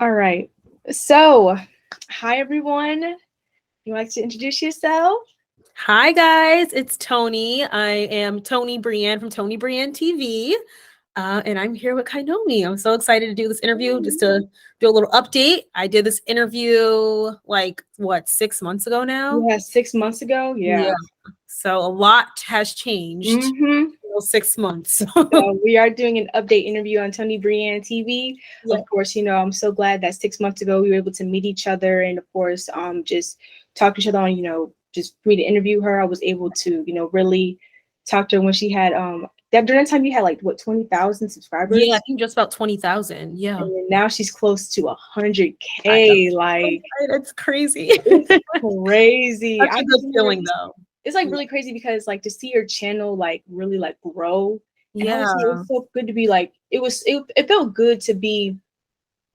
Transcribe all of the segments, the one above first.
All right. So, hi everyone. You like to introduce yourself? Hi guys, it's Toni. I am Toni Bryanne from Toni Bryanne TV, and I'm here with Kainomi. I'm so excited to do this interview, just to do a little update. I did this interview like what 6 months ago now. Yeah, 6 months ago. Yeah. Yeah, so a lot has changed Mm-hmm. in those 6 months. So we are doing an update interview on Toni Bryanne TV. Yeah. Of course, I'm so glad that 6 months ago we were able to meet each other and of course, just talk to each other on, just for me to interview her. I was able to, really talk to her when she had that during that time you had like what 20,000 subscribers. Yeah, I think just about 20,000. Yeah, And then now she's close to I know. 100K. Like It's crazy. it's crazy. Such a good feeling though. It's like really crazy because like to see your channel like really like grow. And I was like, it Yeah, was so good to be like it felt good to be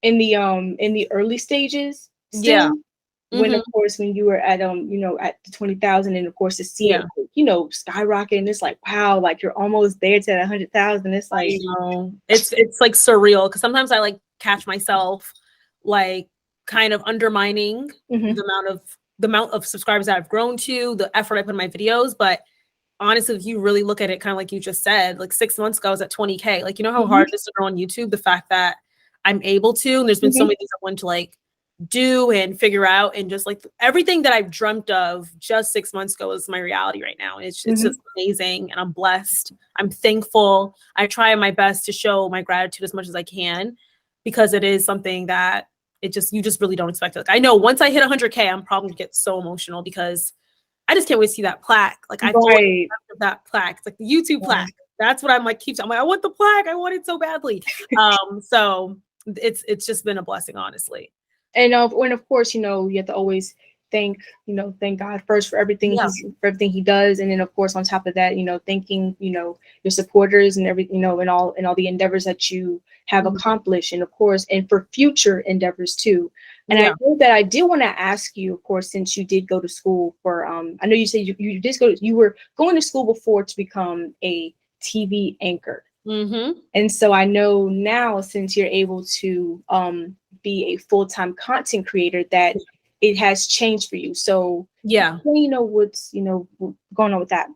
in the early stages yeah. still. When Hmm. of course when you were at at the 20,000 and of course to see Yeah. it skyrocket, and it's like wow, like you're almost there to 100,000. It's I like know. It's like surreal because sometimes I like catch myself like kind of undermining mhm, the amount of subscribers that I've grown to, the effort I put in my videos. But honestly, if you really look at it, kind of like you just said, like 6 months ago I was at 20K. Like, you know how mhm, hard it is to grow on YouTube? The fact that I'm able to, and there's been so mhm, many things I want to like do and figure out, and just like everything that I've dreamt of just 6 months ago is my reality right now. And it's mhm, just amazing, and I'm blessed. I'm thankful. I try my best to show my gratitude as much as I can, because it is something that you just really don't expect it. Like, I know once I hit 100K, I'm probably gonna get so emotional because I just can't wait to see that plaque. Like, I've always right. dreamt of that plaque. It's like the YouTube Yeah. plaque. That's what I'm like. I'm like, I want the plaque. I want it so badly. So it's just been a blessing, honestly. And of course, you have to always thank, thank God first for everything Yeah. he does, and then of course on top of that, thanking, your supporters and every, and all the endeavors that you have Mhm. accomplished, and of course, and for future endeavors too. And I Yeah. know that I did want to ask you, of course, since you did go to school for, I know you said you were going to school before to become a TV anchor. Hmm. And so I know now, since you're able to be a full-time content creator, that it has changed for you. So, Yeah. what's going on with that?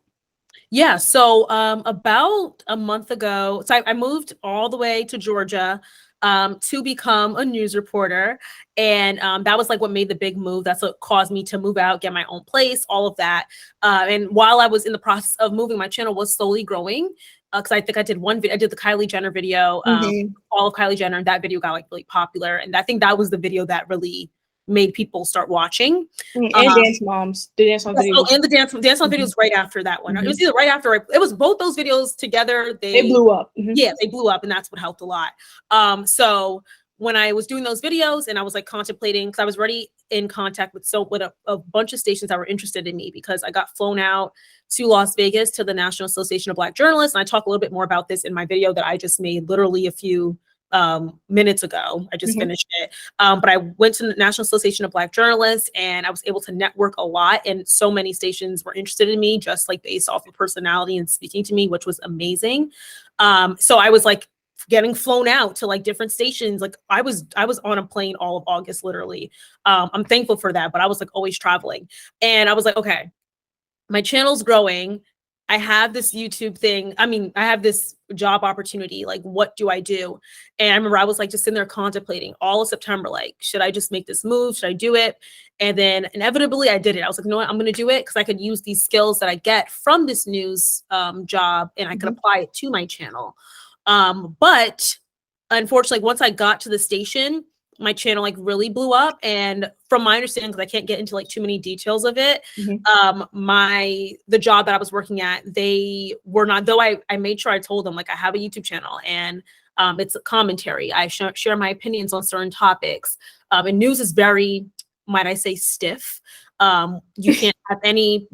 Yeah. So about a month ago, so I moved all the way to Georgia to become a news reporter. And that was like what made the big move. That's what caused me to move out, get my own place, all of that. And while I was in the process of moving, my channel was slowly growing. Because I think I did one video, I did the Kylie Jenner video, Mm-hmm. all of Kylie Jenner, and that video got like really popular. And I think that was the video that really made people start watching. And Dance Moms, the Dance Mom Yes, video oh, was and the dance on mhm, videos right after that one. It mhm. was either right after, it was both those videos together. They blew up. Yeah, they blew up, and that's what helped a lot. So when I was doing those videos and I was like contemplating, because I was already in contact with a bunch of stations that were interested in me, because I got flown out to Las Vegas to the National Association of Black Journalists, and I talk a little bit more about this in my video that I just made literally a few minutes ago. I just Mhm, finished it. But I went to the National Association of Black Journalists, and I was able to network a lot. And so many stations were interested in me, just like based off of personality and speaking to me, which was amazing. So I was like getting flown out to like different stations. Like I was on a plane all of August, literally. I'm thankful for that, but I was like always traveling. And I was like, okay, my channel's growing. I have this YouTube thing. I mean, I have this job opportunity. Like, what do I do? And I remember I was like just sitting there contemplating all of September, like, should I just make this move? Should I do it? And then inevitably I did it. I was like, you know what? I'm going to do it because I could use these skills that I get from this news job, and I could mhm, apply it to my channel. But unfortunately, once I got to the station, my channel like really blew up. And from my understanding, because I can't get into like too many details of it, mhm. the job that I was working at, they were not, though I made sure I told them like I have a YouTube channel, and it's a commentary. I share my opinions on certain topics. And news is very, might I say, stiff. You can't have any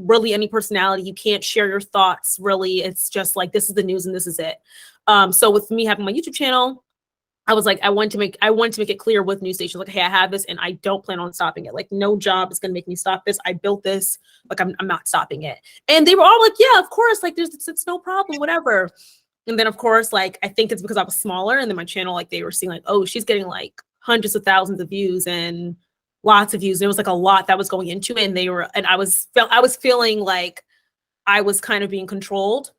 personality. You can't share your thoughts really. It's just like, this is the news and this is it. So with me having my YouTube channel, I was like, I want to make it clear with news stations, like, hey, I have this and I don't plan on stopping it. Like, no job is gonna make me stop this. I built this, like, I'm not stopping it. And they were all like, yeah, of course, like it's no problem, whatever. And then of course, like, I think it's because I was smaller, and then my channel, like, they were seeing like, oh, she's getting like hundreds of thousands of views and lots of views. There was like a lot that was going into it, and I was feeling like I was kind of being controlled.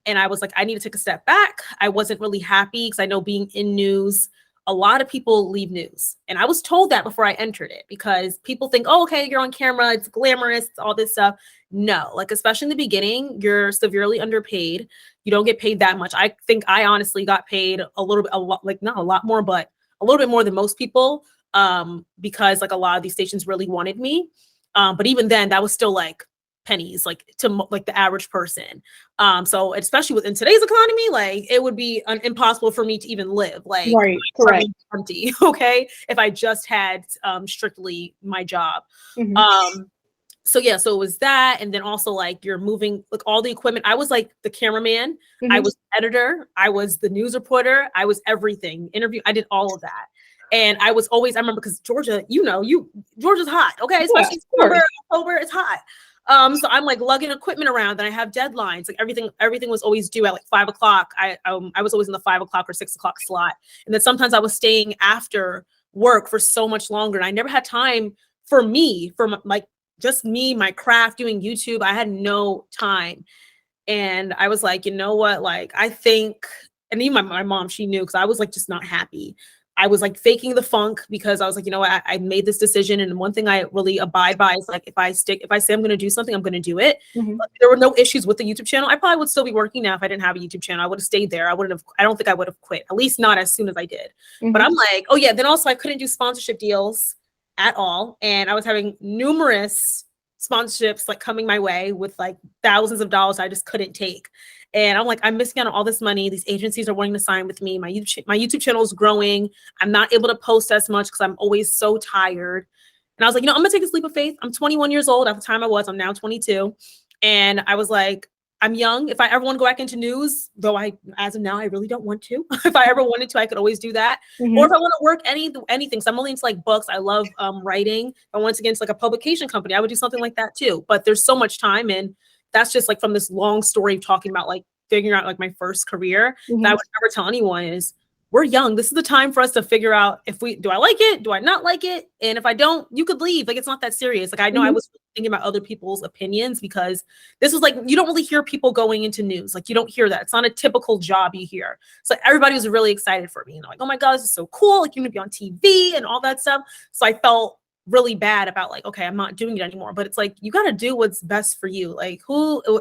And I was like, I need to take a step back. I wasn't really happy because I know being in news, a lot of people leave news. And I was told that before I entered it, because people think, oh, okay, you're on camera, it's glamorous, it's all this stuff. No, like, especially in the beginning, you're severely underpaid. You don't get paid that much. I think I honestly got paid a little bit, a lot, like not a lot more, but a little bit more than most people, because like a lot of these stations really wanted me. But even then, that was still like pennies, like to like the average person. So especially within today's economy, like it would be impossible for me to even live. Like, right, correct. Empty, okay, if I just had strictly my job. So yeah, so it was that, and then also like you're moving like all the equipment. I was like the cameraman, I was the editor, I was the news reporter, I was everything. Interview, I did all of that. And I was always, I remember, because Georgia, Georgia's hot, okay, especially October, it's hot. So I'm like lugging equipment around, and I have deadlines. Like everything was always due at like 5 o'clock. I was always in the 5 o'clock or 6 o'clock slot. And then sometimes I was staying after work for so much longer. And I never had time for me, like just me, my craft, doing YouTube. I had no time. And I was like, you know what? Like, I think, and even my mom, she knew, because I was like just not happy. I was like faking the funk, because I was like, you know what, I made this decision. And one thing I really abide by is like, if I say I'm going to do something, I'm going to do it. But there were no issues with the YouTube channel. I probably would still be working now if I didn't have a YouTube channel. I would have stayed there. I don't think I would have quit, at least not as soon as I did. But I'm like, oh yeah. Then also I couldn't do sponsorship deals at all. And I was having numerous sponsorships like coming my way with like thousands of dollars I just couldn't take. And I'm like, I'm missing out on all this money. These agencies are wanting to sign with me. My YouTube channel is growing. I'm not able to post as much because I'm always so tired. And I was like, I'm gonna take this leap of faith. I'm 21 years old. At the time I'm now 22. And I was like, I'm young. If I ever want to go back into news, though as of now, I really don't want to. If I ever wanted to, I could always do that. Or if I want to work anything. So I'm only into like books. I love writing. If I wanted to get into like a publication company, I would do something like that too. But there's so much time, and that's just like from this long story of talking about like figuring out like my first career that I would never tell anyone is, we're young. This is the time for us to figure out do I like it? Do I not like it? And if I don't, you could leave. Like, it's not that serious. Like, I know I was thinking about other people's opinions, because this was like, you don't really hear people going into news. Like, you don't hear that. It's not a typical job you hear. So everybody was really excited for me. And like, oh my God, this is so cool. Like, you're gonna be on TV and all that stuff. So I felt really bad about like, okay, I'm not doing it anymore. But it's like, you got to do what's best for you. Like,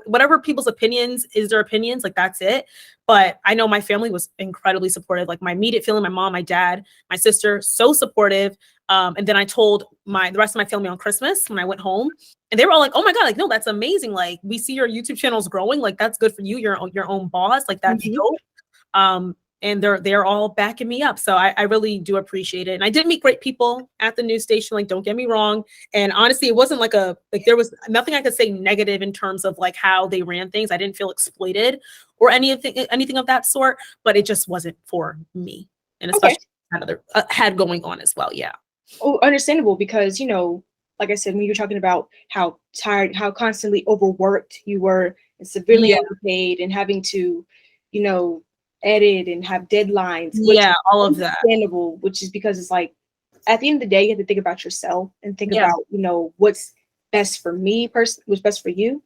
whatever people's opinions is their opinions, like that's it. But I know my family was incredibly supportive. Like my immediate family, my mom, my dad, my sister, so supportive. And then I told the rest of my family on Christmas when I went home, and they were all like, oh my God, like, no, that's amazing. Like, we see your YouTube channel's growing. Like, that's good for you. You're your own boss. Like, that's dope. And they're all backing me up. So I really do appreciate it. And I did meet great people at the news station. Like, don't get me wrong. And honestly, it wasn't like there was nothing I could say negative in terms of like how they ran things. I didn't feel exploited or anything of that sort, but it just wasn't for me. And especially had going on as well. Yeah. Oh, understandable, because, like I said, when you're talking about how tired, how constantly overworked you were and severely underpaid and having to, edit and have deadlines. All of that. Understandable, which is because it's like, at the end of the day, you have to think about yourself and think about, what's best for me, what's best for you.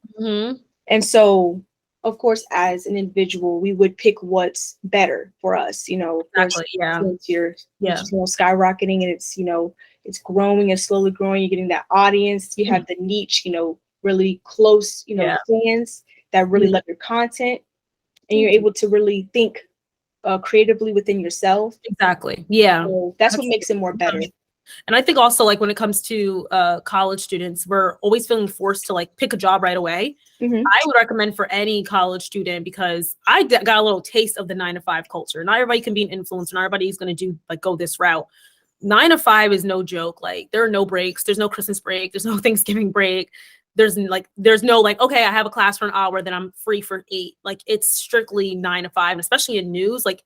And so, of course, as an individual, we would pick what's better for us, Exactly. Since you're skyrocketing, and it's growing and slowly growing. You're getting that audience. You have the niche, really close, fans that really love your content, and you're able to really think creatively within yourself. Exactly. Yeah. So that's what makes it more better. And I think also, like, when it comes to college students, we're always feeling forced to like pick a job right away. I would recommend for any college student, because I got a little taste of the 9-to-5 culture. Not everybody can be an influencer. Not everybody's going to go this route. 9 to 5 is no joke. Like, there are no breaks. There's no Christmas break. There's no Thanksgiving break. There's no like, okay, I have a class for an hour, then I'm free for 8. Like, it's strictly 9 to 5, and especially in news, like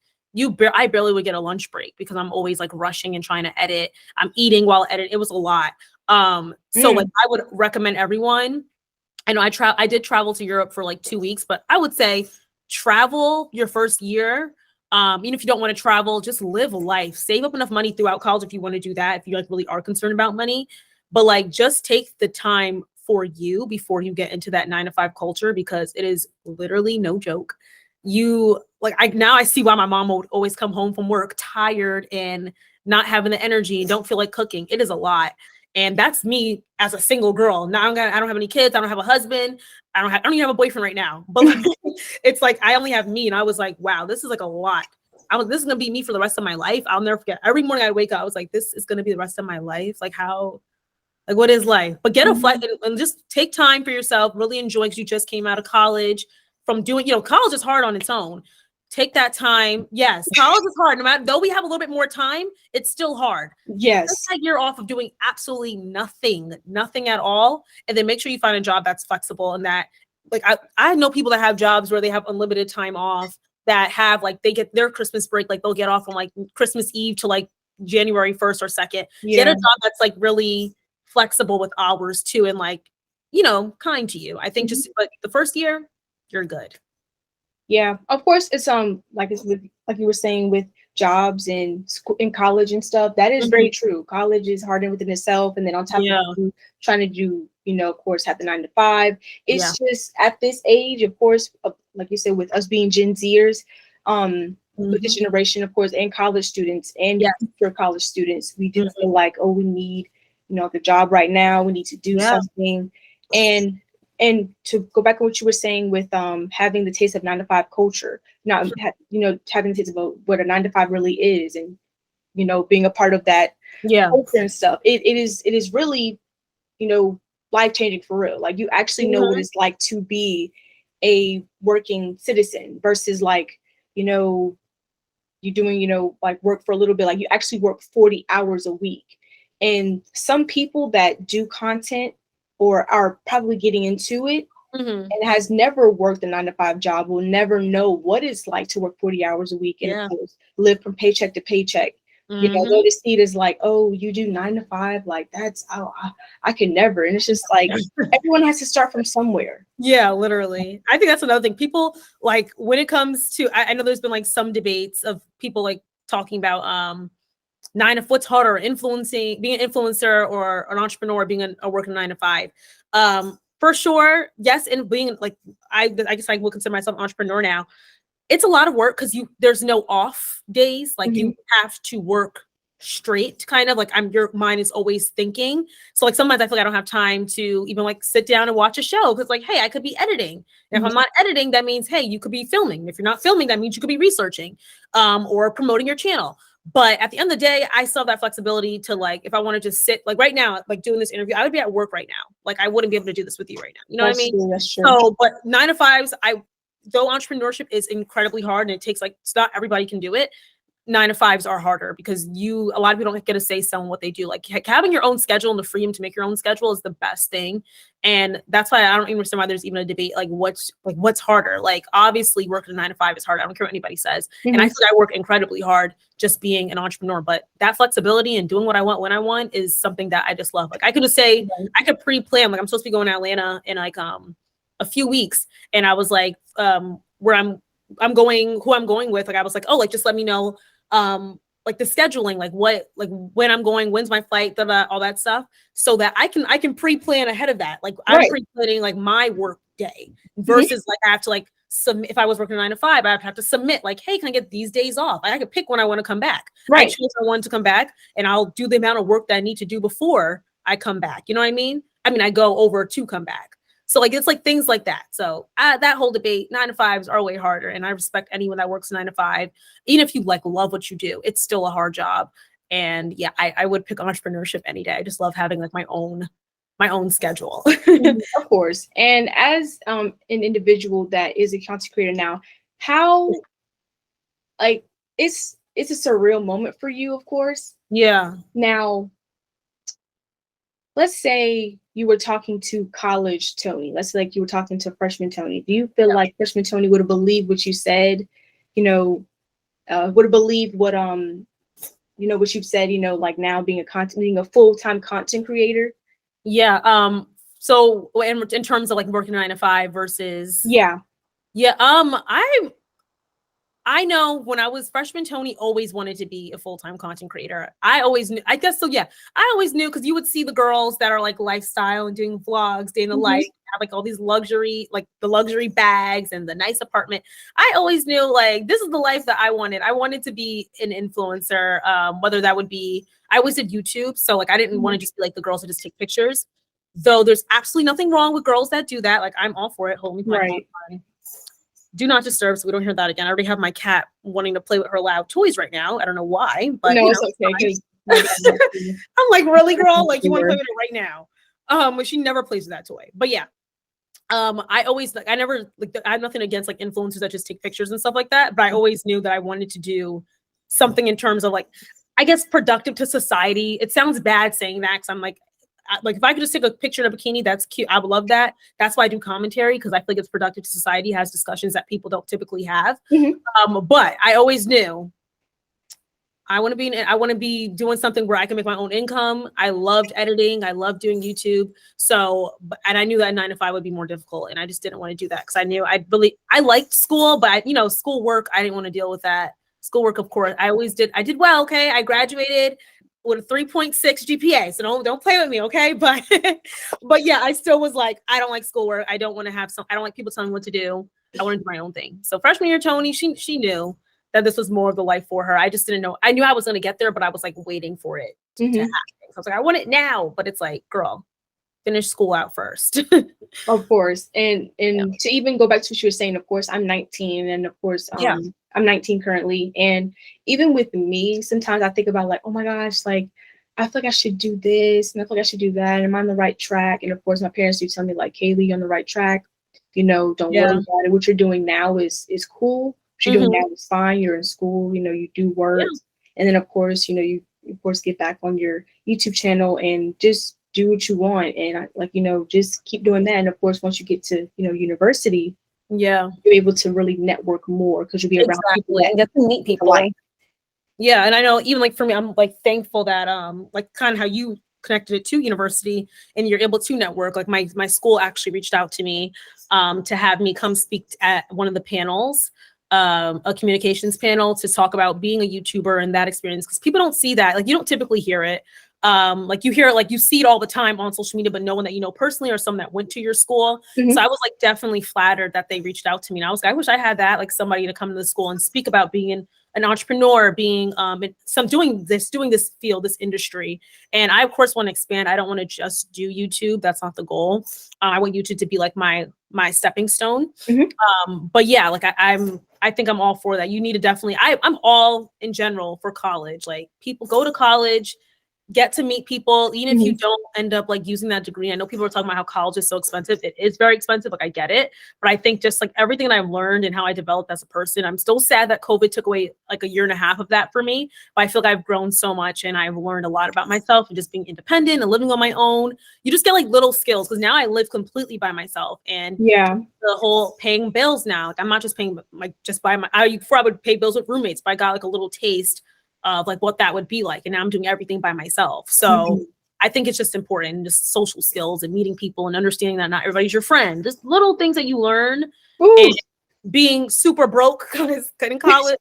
I barely would get a lunch break because I'm always like rushing and trying to edit. I'm eating while I edit. It was a lot. So like, I would recommend everyone. I know I did travel to Europe for like 2 weeks, but I would say travel your first year Even if you don't want to travel, just live life. Save up enough money throughout college if you want to do that, if you like really are concerned about money. But like just take the time for you before you get into that 9 to 5 culture, because it is literally no joke. You like I see why my mom would always come home from work tired and not having the energy and don't feel like cooking. It is a lot. And that's me as a single girl. Now I don't have any kids. I don't have a husband. I don't even have a boyfriend right now. But like, it's like I only have me. And I was like, wow, this is like a lot. This is gonna be me for the rest of my life. I'll never forget. Every morning I wake up, I was like, this is gonna be the rest of my life. Like what is life? But get a flight and just take time for yourself. Really enjoy, because you just came out of college from doing, college is hard on its own. Take that time. Yes, college is hard. No matter, though we have a little bit more time, it's still hard. Yes. Take that year off of doing absolutely nothing at all. And then make sure you find a job that's flexible, and that, like, I know people that have jobs where they have unlimited time off, that have like, they get their Christmas break, like they'll get off on like Christmas Eve to like January 1st or 2nd. Get a job that's like really flexible with hours too, and like, kind to you. I think just like the first year, you're good. Yeah, of course, it's like you were saying with jobs and school in college and stuff. That is very true. College is hard within itself, and then on top of you trying to do, of course, have the 9 to 5. It's just at this age, of course, like you said, with us being Gen Zers, with this generation, of course, and college students and future college students, we do feel like, oh, we need, the job right now. We need to do something, and to go back to what you were saying with having the taste of 9 to 5 culture, having the taste of what a 9 to 5 really is, and being a part of that culture and stuff. It is really, life changing for real. Like, you actually know what it's like to be a working citizen versus like, you doing, like work for a little bit. Like, you actually work 40 hours a week. And some people that do content or are probably getting into it and has never worked a 9 to 5 job will never know what it's like to work 40 hours a week and live from paycheck to paycheck. They'll just see it as like, oh, you do 9 to 5, like that's, oh, I can never. And it's just like, everyone has to start from somewhere. Yeah, literally. I think that's another thing. People, like, when it comes to, I know there's been like some debates of people like talking about what's harder, being an influencer or an entrepreneur, being a working 9 to 5. For sure, yes. And being like, I guess I will consider myself an entrepreneur now. It's a lot of work because there's no off days. Like, you have to work straight, kind of like your mind is always thinking. So like sometimes I feel like I don't have time to even like sit down and watch a show, because like, hey, I could be editing. And if I'm not editing, that means, hey, you could be filming. If you're not filming, that means you could be researching or promoting your channel. But at the end of the day, I still have that flexibility to, like, if I want to just sit, like right now, like doing this interview, I would be at work right now. Like, I wouldn't be able to do this with you right now. You know what I mean? That's true. So, but 9 to 5s, though entrepreneurship is incredibly hard and it takes like, it's not everybody can do it. 9 to 5s are harder because a lot of people don't get to say so in what they do. Like, having your own schedule and the freedom to make your own schedule is the best thing. And that's why I don't even understand why there's even a debate, like what's harder. Like, obviously working a 9 to 5 is hard. I don't care what anybody says. And I feel like I work incredibly hard just being an entrepreneur, but that flexibility and doing what I want when I want is something that I just love. Like, I could just say, I could pre-plan, like I'm supposed to be going to Atlanta in like a few weeks. And I was like, where I'm going, who I'm going with, like, I was like, oh, like, just let me know like the scheduling, like when I'm going, when's my flight, all that stuff, so that I can pre-plan ahead of that. Like, I'm pre-planning like my work day versus like I have to like submit. If I was working 9 to 5, I have to submit like, hey, can I get these days off? I could pick when I want to come back. I choose I want to come back, and I'll do the amount of work that I need to do before I come back. You know what I mean? I go over to come back. So like, it's like things like that. So that whole debate, 9 to 5s are way harder. And I respect anyone that works 9 to 5. Even if you like love what you do, it's still a hard job. And yeah, I would pick entrepreneurship any day. I just love having like my own schedule. Of course. And as an individual that is a content creator now, how, like, it's a surreal moment for you, of course. Yeah. Now, let's say you were talking to college Toni. Let's say like you were talking to freshman Toni. Do you feel like freshman Toni would have believed what you said? Would have believed what what you've said? Like now being a full-time content creator. Yeah. So in terms of like working 9 to 5 versus yeah. I I know when I was freshman, Toni always wanted to be a full-time content creator. I always knew, I guess so. Yeah. I always knew because you would see the girls that are like lifestyle and doing vlogs, day in the life, have like all these luxury, like the luxury bags and the nice apartment. I always knew like this is the life that I wanted. I wanted to be an influencer, whether that would be, I always did YouTube. So like I didn't want to just be like the girls who just take pictures. Though there's absolutely nothing wrong with girls that do that. Like I'm all for it. Hold me fine. Right. Do not disturb so we don't hear that again. I already have my cat wanting to play with her loud toys right now. I don't know why, but no, you know, it's okay. I'm like, really, girl? Like you want to play with it right now? But she never plays with that toy. But yeah. I always like I never like I have nothing against like influencers that just take pictures and stuff like that. But I always knew that I wanted to do something in terms of like, I guess productive to society. It sounds bad saying that because I'm like if I could just take a picture in a bikini, that's cute. I would love that. That's why I do commentary because I feel like it's productive to society, has discussions that people don't typically have. But I always knew I want to be doing something where I can make my own income. I loved editing. I loved doing YouTube. So, and I knew that 9 to 5 would be more difficult, and I just didn't want to do that because I knew I liked school, but schoolwork, I didn't want to deal with that. Schoolwork, of course, I did well. Okay, I graduated with a 3.6 GPA. So don't play with me, okay? But but yeah, I still was like, I don't like schoolwork. I don't want to I don't like people telling me what to do. I want to do my own thing. So freshman year, Toni, she knew that this was more of the life for her. I just didn't know. I knew I was going to get there, but I was like waiting for it to happen. So I was like, I want it now, but it's like, girl, finish school out first. Of course. And to even go back to what you were saying, of course, I'm 19 and of course, I'm 19 currently. And even with me, sometimes I think about like, oh my gosh, like, I feel like I should do this and I feel like I should do that. Am I on the right track? And of course, my parents do tell me like, Kaylee, you're on the right track. Don't worry about it. What you're doing now is cool. What you're doing now is fine. You're in school, you do work. And then of course, you of course get back on your YouTube channel and just do what you want. And just keep doing that. And of course, once you get to, university, you're able to really network more because you'll be around people and get to meet people. Yeah. And I know even like for me, I'm like thankful that like kind of how you connected it to university and you're able to network. Like my school actually reached out to me to have me come speak at one of the panels, a communications panel, to talk about being a YouTuber and that experience, because people don't see that. Like you don't typically hear it. Like you hear it, like you see it all the time on social media, but no one that you know personally or someone that went to your school. So I was like definitely flattered that they reached out to me. And I was like, I wish I had that, like somebody to come to the school and speak about being an entrepreneur, being doing this field, this industry. And I of course want to expand. I don't want to just do YouTube. That's not the goal. I want YouTube to be like my stepping stone. But yeah, like I think I'm all for that. You need to definitely, I'm all in general for college. Like people go to college, get to meet people, even if you don't end up like using that degree. I know people are talking about how college is so expensive. It is very expensive. Like I get it, but I think just like everything that I've learned and how I developed as a person, I'm still sad that COVID took away like a year and a half of that for me. But I feel like I've grown so much and I've learned a lot about myself and just being independent and living on my own. You just get like little skills because now I live completely by myself, and the whole paying bills now, like I'm not just paying like just by before I would pay bills with roommates, but I got like a little taste of like what that would be like. And now I'm doing everything by myself. So I think it's just important, just social skills and meeting people and understanding that not everybody's your friend. Just little things that you learn. And being super broke because in college,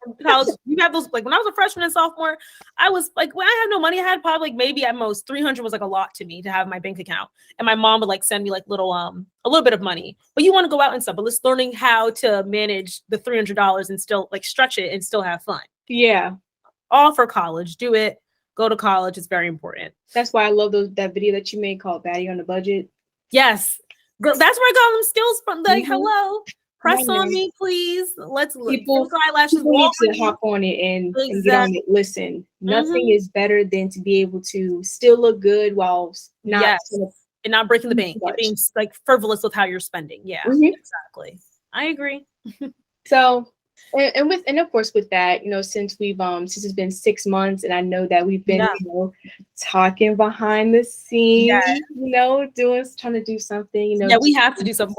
you have those, like when I was a freshman and sophomore, I was like, when I had no money, I had probably like maybe at most 300 was like a lot to me to have my bank account. And my mom would like send me like a little bit of money, but you want to go out and stuff, but just learning how to manage the $300 and still like stretch it and still have fun. All for college. Do it. Go to college. It's very important. That's why I love that video that you made called Baddie on the Budget. Yes. Girl, that's where I got them skills from. Like, hello, press on me, please. Let's people eyelashes. People need to hop on it and get on it. Listen, nothing is better than to be able to still look good while not and not breaking the bank and being like frivolous with how you're spending. Yeah, exactly. I agree. So and of course with that, since we've since it's been 6 months, and I know that we've been talking behind the scenes, trying to do something, we have to do something.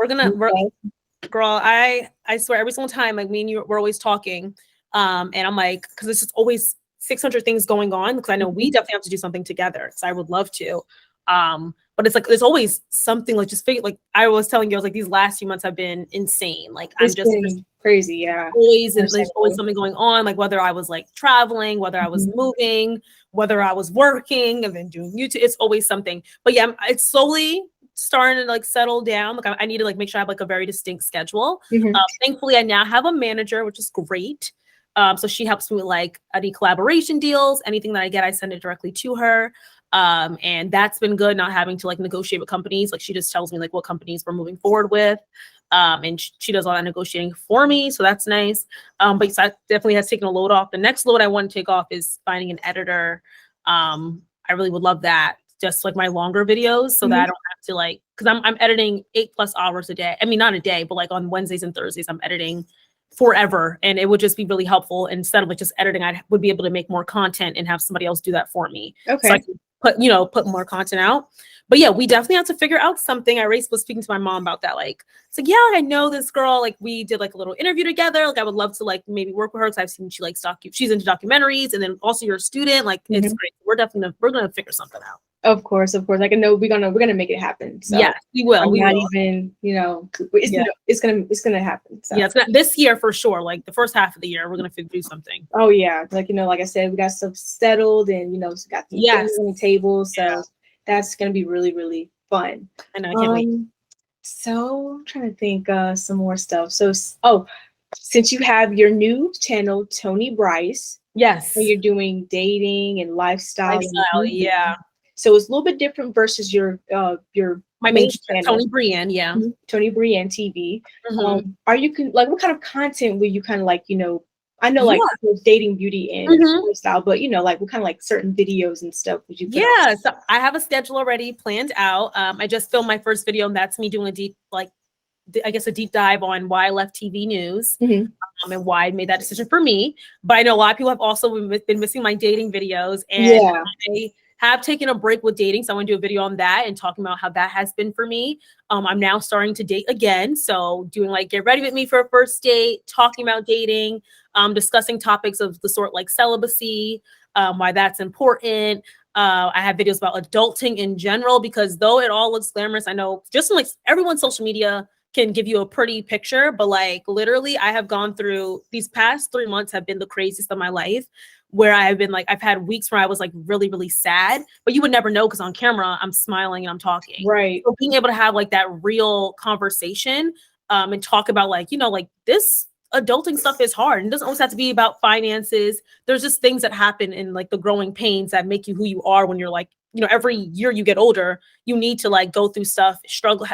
Girl, I swear every single time, like me and you, we're always talking, and I'm like, because it's just always 600 things going on, because I know we definitely have to do something together, because I would love to. But it's like there's always something like just figure like I was telling you, I was like these last few months have been insane. Like I'm It's just been crazy, yeah. always and there's always something going on, like whether I was like traveling, whether I was Mhm. moving, whether I was working and then doing YouTube. It's always something. But yeah, it's slowly starting to like settle down. Like I need to like make sure I have like a very distinct schedule. Mhm. Thankfully, I now have a manager, which is great. So she helps me with like any collaboration deals, anything that I get, I send it directly to her. And that's been good, not having to like negotiate with companies. Like she just tells me like what companies we're moving forward with. And she does all that negotiating for me. So that's nice. But so that definitely has taken a load off. The next load I want to take off is finding an editor. I really would love that. Just like my longer videos so that I don't have to like, cause I'm editing 8+ hours a day. I mean, not a day, but like on Wednesdays and Thursdays, I'm editing forever. And it would just be really helpful. Instead of like just editing, I would be able to make more content and have somebody else do that for me. Okay. So I can put more content out. But yeah, we definitely have to figure out something. I was speaking to my mom about that. Like, it's like, yeah, I know this girl, like we did like a little interview together. Like I would love to like maybe work with her because I've seen she likes she's into documentaries, and then also you're a student. Like it's great. We're gonna figure something out. Of course. Like I know we're gonna make it happen. So yes, we will. I'm not even, it's gonna happen. So. Yeah, it's not this year for sure. Like the first half of the year, we're gonna do something. Oh yeah, like like I said, we got stuff settled, and got some things on the table. So that's gonna be really, really fun. I know. I can't wait. So I'm trying to think some more stuff. So since you have your new channel, Toni Bryce, yes, you're doing dating and lifestyle. Yeah. So it's a little bit different versus your my main channel, Toni Bryanne, Toni Bryanne TV. Are you what kind of content will you kind of like, I know like dating, beauty, and lifestyle, but like what kind of like certain videos and stuff would you put out? So I have a schedule already planned out. I just filmed my first video, and that's me doing a deep dive on why I left TV news and why I made that decision for me. But I know a lot of people have also been missing my dating videos, and I have taken a break with dating. So I want to do a video on that and talking about how that has been for me. I'm now starting to date again. So doing like get ready with me for a first date, talking about dating, discussing topics of the sort like celibacy, why that's important. I have videos about adulting in general, because though it all looks glamorous, I know just like everyone's social media can give you a pretty picture, but like literally I have gone through these past 3 months have been the craziest of my life, where I have been like, I've had weeks where I was like really, really sad, but you would never know because on camera I'm smiling and I'm talking. Right. So being able to have like that real conversation and talk about like, like this adulting stuff is hard, and it doesn't always have to be about finances. There's just things that happen in like the growing pains that make you who you are when you're like, every year you get older, you need to like go through stuff,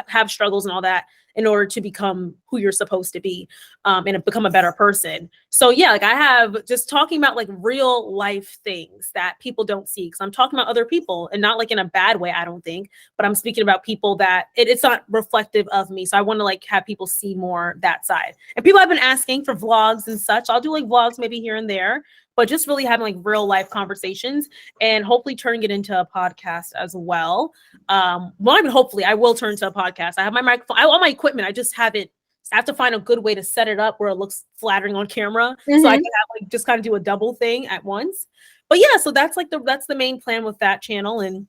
have struggles and all that in order to become who you're supposed to be and become a better person. So yeah, like I have just talking about like real life things that people don't see, because I'm talking about other people, and not like in a bad way, I don't think, but I'm speaking about people that it's not reflective of me. So I want to like have people see more that side. And people have been asking for vlogs and such. I'll do like vlogs maybe here and there, but just really having like real life conversations and hopefully turning it into a podcast as well. Hopefully I will turn to a podcast. I have my microphone, all my equipment. I have to find a good way to set it up where it looks flattering on camera. So I can have like just kind of do a double thing at once. But yeah, so that's the main plan with that channel. And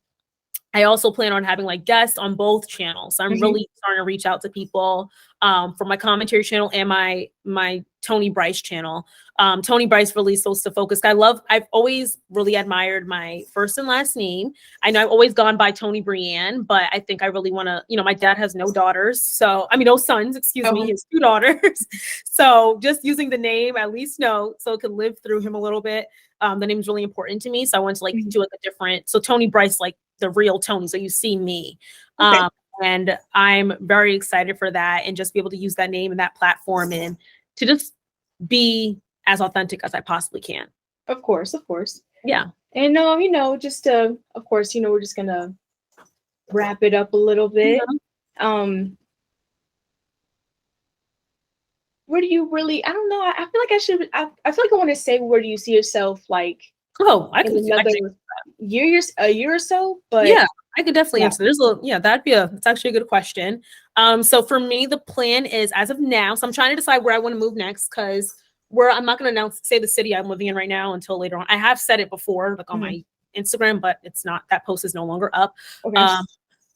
I also plan on having like guests on both channels. So I'm really starting to reach out to people for my commentary channel and my Toni Bryce channel. Toni Bryce really supposed to focus. I've always really admired my first and last name. I know I've always gone by Toni Bryanne, but I think I really want to, my dad has no daughters. So, no sons, excuse me, he has 2 daughters. So just using the name, at least so it could live through him a little bit. The name is really important to me. So I wanted to like do like a different, so Toni Bryce, like the real Toni. So you see me. And I'm very excited for that, and just be able to use that name and that platform and to just be as authentic as I possibly can. Of course. Yeah. And just of course, we're just gonna wrap it up a little bit. Where do you really, I don't know, I feel like I feel like I want to say, where do you see yourself like I can another a year or so? But yeah, I could definitely answer. It's actually a good question. So for me, the plan is, as of now, so I'm trying to decide where I want to move next, because I'm not going to say the city I'm living in right now until later on. I have said it before, like on my Instagram, but it's not, that post is no longer up. Okay.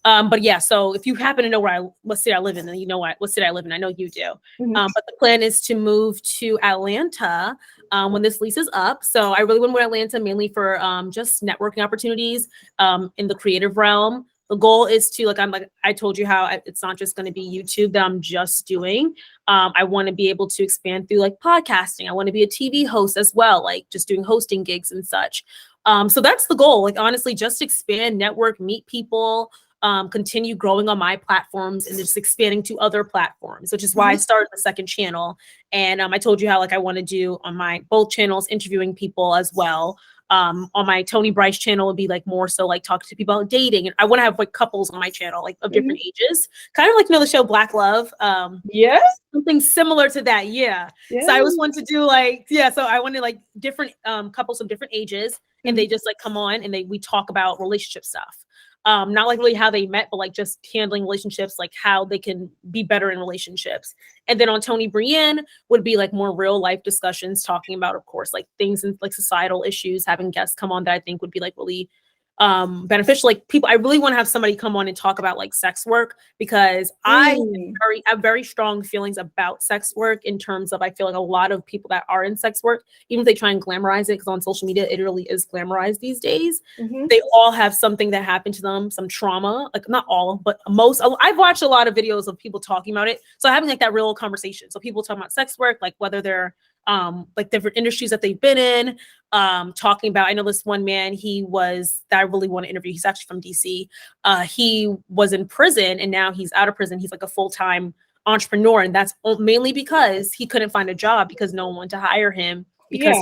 But yeah, so if you happen to know what city I live in, then you know what city I live in. I know you do. Mhm. But the plan is to move to Atlanta when this lease is up. So I really want to move to Atlanta mainly for just networking opportunities in the creative realm. The goal is to, like I told you how it's not just going to be YouTube that I'm just doing. I want to be able to expand through like podcasting. I want to be a TV host as well, like just doing hosting gigs and such. So that's the goal. Like honestly, just expand, network, meet people. Continue growing on my platforms and just expanding to other platforms, which is why I started the second channel. And I told you how like I want to do on my both channels, interviewing people as well. On my Toni Bryanne channel would be like more so like talking to people about dating. And I want to have like couples on my channel, like of different ages, kind of like, you know, the show Black Love. Yeah. Something similar to that. Yeah. So I always want to do like, so I wanted like different couples of different ages, and they just like come on and we talk about relationship stuff. Not like really how they met, but like just handling relationships, like how they can be better in relationships. And then on Toni Bryanne would be like more real life discussions, talking about, of course, like things and like societal issues, having guests come on that I think would be like really beneficial. Like people, I really want to have somebody come on and talk about like sex work, because I have very strong feelings about sex work in terms of, I feel like a lot of people that are in sex work, even if they try and glamorize it, because on social media it really is glamorized these days, they all have something that happened to them, some trauma, like not all, but most. I've watched a lot of videos of people talking about it, so having like that real conversation. So people talking about sex work, like whether they're like different industries that they've been in, talking about, I know this one man, that I really want to interview. He's actually from DC. He was in prison and now he's out of prison. He's like a full-time entrepreneur. And that's mainly because he couldn't find a job because no one wanted to hire him because,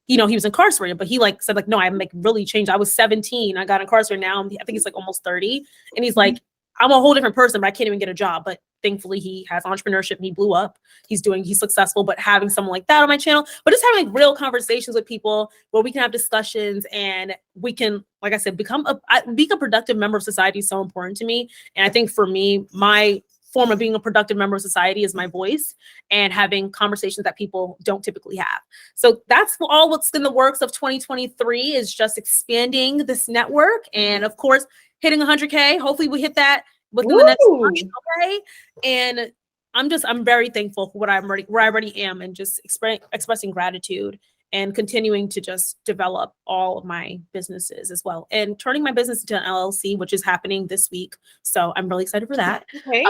you know, he was incarcerated. But he like said like, no, I'm like really changed. I was 17. I got incarcerated. Now I think he's like almost 30. And he's like, I'm a whole different person, but I can't even get a job. But thankfully he has entrepreneurship and he blew up. He's successful. But having someone like that on my channel, but just having like real conversations with people where we can have discussions and we can, like I said, being a productive member of society is so important to me. And I think for me, my form of being a productive member of society is my voice and having conversations that people don't typically have. So that's all what's in the works of 2023, is just expanding this network. And of course, hitting 100K. Hopefully we hit that within the next month. Okay. And I'm very thankful for where I already am, and just expressing gratitude and continuing to just develop all of my businesses as well, and turning my business into an LLC, which is happening this week. So I'm really excited for that. Okay.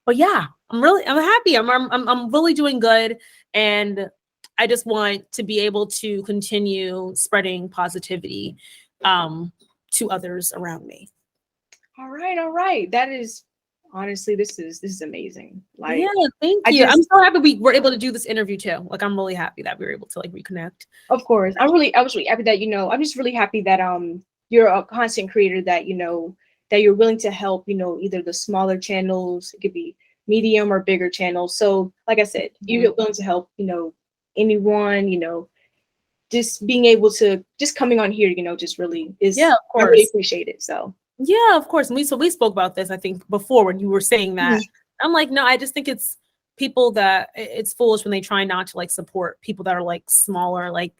But yeah, I'm happy. I'm really doing good. And I just want to be able to continue spreading positivity to others around me. All right. That is, honestly, this is amazing. Like, yeah, thank you. I'm so happy we were able to do this interview too. Like, I'm really happy that we were able to like reconnect. Of course. I was really happy that, you know, I'm just really happy that you're a content creator, that, you know, that you're willing to help, you know, either the smaller channels, it could be medium or bigger channels. So like I said, you're willing to help, you know, anyone, you know, just being able to, just coming on here, you know, just really is, of course. I really appreciate it. So yeah, of course. And we spoke about this, I think, before when you were saying that. I'm like, no, I just think it's people that it's foolish when they try not to like support people that are like smaller. Like,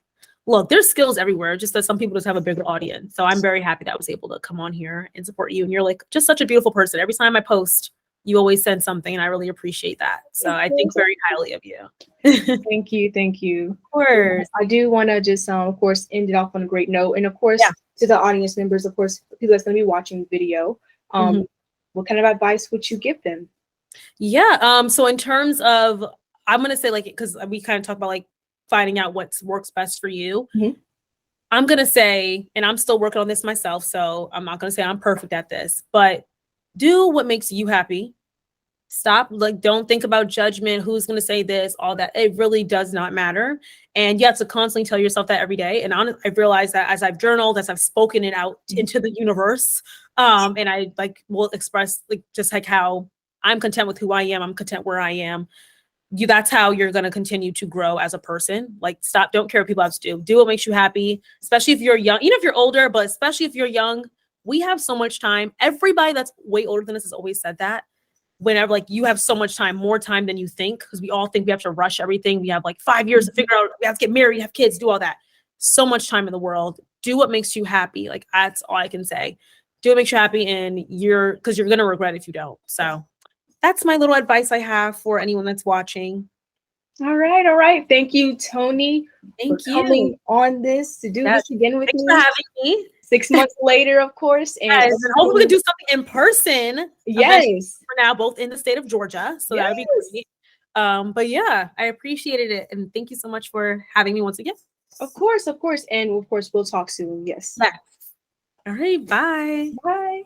look, there's skills everywhere, just that some people just have a bigger audience. So I'm very happy that I was able to come on here and support you. And you're like just such a beautiful person. Every time I post, you always send something, and I really appreciate that. So I think very highly of you. Thank you. Of course. I do want to just of course end it off on a great note, and of course to the audience members, of course, people that's going to be watching the video, what kind of advice would you give them? Yeah. So in terms of, I'm going to say, like, because we kind of talk about like finding out what works best for you. I'm going to say, and I'm still working on this myself, so I'm not going to say I'm perfect at this, but do what makes you happy. Stop, like, don't think about judgment, who's going to say this, all that. It really does not matter. And you have to constantly tell yourself that every day. And I've realized that as I've journaled, as I've spoken it out into the universe, and I like will express like just like how I'm content with who I am, I'm content where I am. That's how you're going to continue to grow as a person. Like, don't care what people have to do. Do what makes you happy, especially if you're young, even if you're older, but especially if you're young. We have so much time. Everybody that's way older than us has always said that. Whenever, like, you have so much time, more time than you think, because we all think we have to rush everything. We have like 5 years to figure out, we have to get married, have kids, do all that. so much time in the world. Do what makes you happy. Like, that's all I can say. Do what makes you happy, and because you're going to regret if you don't. So that's my little advice I have for anyone that's watching. All right. All right. Thank you, Toni, Thank for you. coming on this to do this again with Thanks me. for having me. 6 months later, of course. And Yes, and hopefully we can do something in person. Yes. For now, both in the state of Georgia. So that would be great. But yeah, I appreciated it. And thank you so much for having me once again. Of course, of course. And of course, we'll talk soon. Yes. Yes. All right. Bye. Bye.